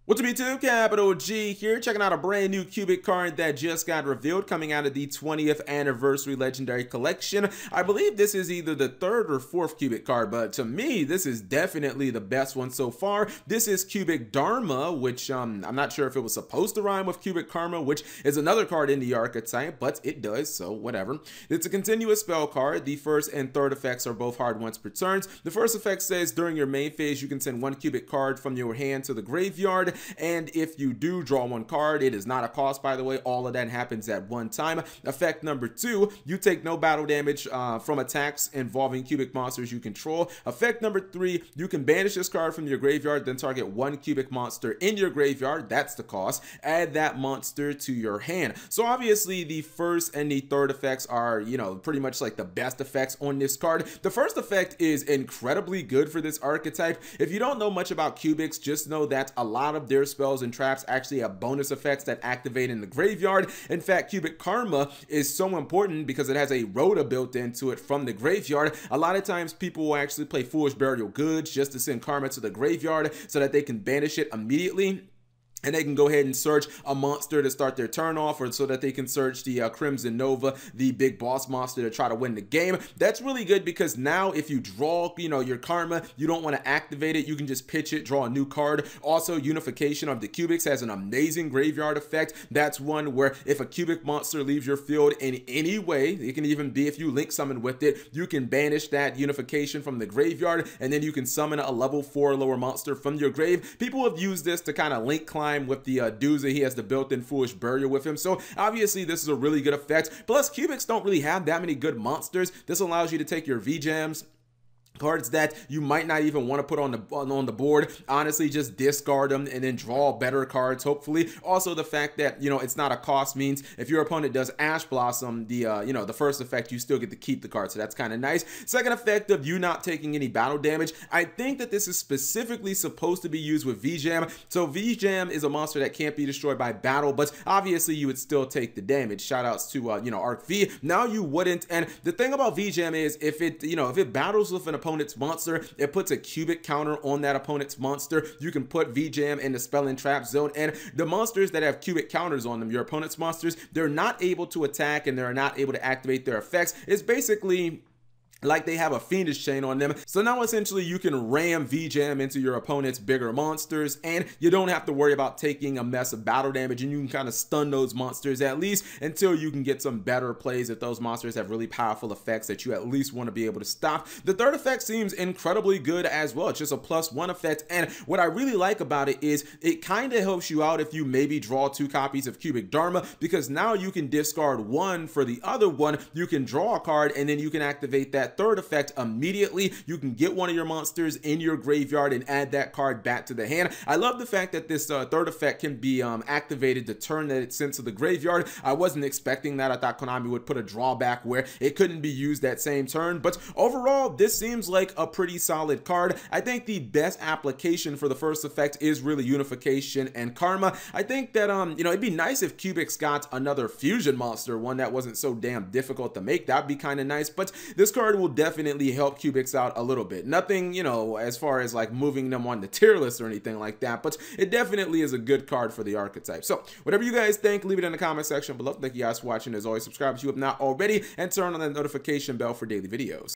What's up YouTube, Capital G here, checking out a brand new Cubic card that just got revealed coming out of the 20th Anniversary Legendary Collection. I believe this is either the third or fourth Cubic card, but to me, this is definitely the best one so far. This is Cubic Dharma, which I'm not sure if it was supposed to rhyme with Cubic Karma, which is another card in the archetype, but it does, so whatever. It's a continuous spell card. The first and third effects are both hard once per turn. The first effect says during your main phase, you can send one Cubic card from your hand to the graveyard. And if you do draw one card, it is not a cost, by the way. All of that happens at one time. Effect number 2, you take no battle damage from attacks involving Cubic monsters you control. Effect number 3, you can banish this card from your graveyard, then target one Cubic monster in your graveyard. That's the cost. Add that monster to your hand. So obviously the first and the third effects are, pretty much like the best effects on this card. The first effect is incredibly good for this archetype. If you don't know much about Cubics, just know that a lot of their spells and traps actually have bonus effects that activate in the graveyard. In fact, Cubic Karma is so important because it has a Rhoda built into it from the graveyard. A lot of times people will actually play Foolish Burial Goods just to send Karma to the graveyard so that they can banish it immediately. And they can go ahead and search a monster to start their turn off, or so that they can search the Crimson Nova, the big boss monster, to try to win the game. That's really good because now if you draw, your Karma, you don't want to activate it. You can just pitch it, draw a new card. Also, Unification of the Cubics has an amazing graveyard effect. That's one where if a Cubic monster leaves your field in any way, it can even be if you link summon with it, you can banish that Unification from the graveyard, and then you can summon a level 4 lower monster from your grave. People have used this to kind of link climb with the Doozy. He has the built-in Foolish Burial with him, so obviously this is a really good effect. Plus, Cubics don't really have that many good monsters. This allows you to take your V-Jams, cards that you might not even want to put on the board, honestly just discard them and then draw better cards, hopefully. Also, the fact that it's not a cost means if your opponent does Ash Blossom, the first effect, you still get to keep the card, so that's kind of nice. Second effect of you not taking any battle damage, I think that this is specifically supposed to be used with V-Jam. So V-Jam is a monster that can't be destroyed by battle, but obviously you would still take the damage. Shout outs to Arc V. Now you wouldn't, and the thing about V-Jam is if it battles with an opponent's monster, it puts a Cubic counter on that opponent's monster. You can put V-Jam in the spell and trap zone, and the monsters that have Cubic counters on them, your opponent's monsters, they're not able to attack and they're not able to activate their effects. It's basically like they have a Fiendish Chain on them. So now essentially you can ram V-Jam into your opponent's bigger monsters, and you don't have to worry about taking a mess of battle damage, and you can kind of stun those monsters at least until you can get some better plays if those monsters have really powerful effects that you at least want to be able to stop. The third effect seems incredibly good as well. It's just a +1 effect, and what I really like about it is it kind of helps you out if you maybe draw 2 copies of Cubic Dharma, because now you can discard one for the other one. You can draw a card and then you can activate that third effect immediately. You can get one of your monsters in your graveyard and add that card back to the hand. I love the fact that this third effect can be activated the turn that it's sent to the graveyard. I wasn't expecting that. I thought Konami would put a drawback where it couldn't be used that same turn, but overall this seems like a pretty solid card. I think the best application for the first effect is really Unification and Karma. I think that it'd be nice if Cubics got another fusion monster, one that wasn't so damn difficult to make. That'd be kind of nice, but this card will definitely help Cubics out a little bit. Nothing, as far as like moving them on the tier list or anything like that, but it definitely is a good card for the archetype. So whatever you guys think, leave it in the comment section below. Thank you guys for watching. As always, subscribe if you have not already, and turn on that notification bell for daily videos.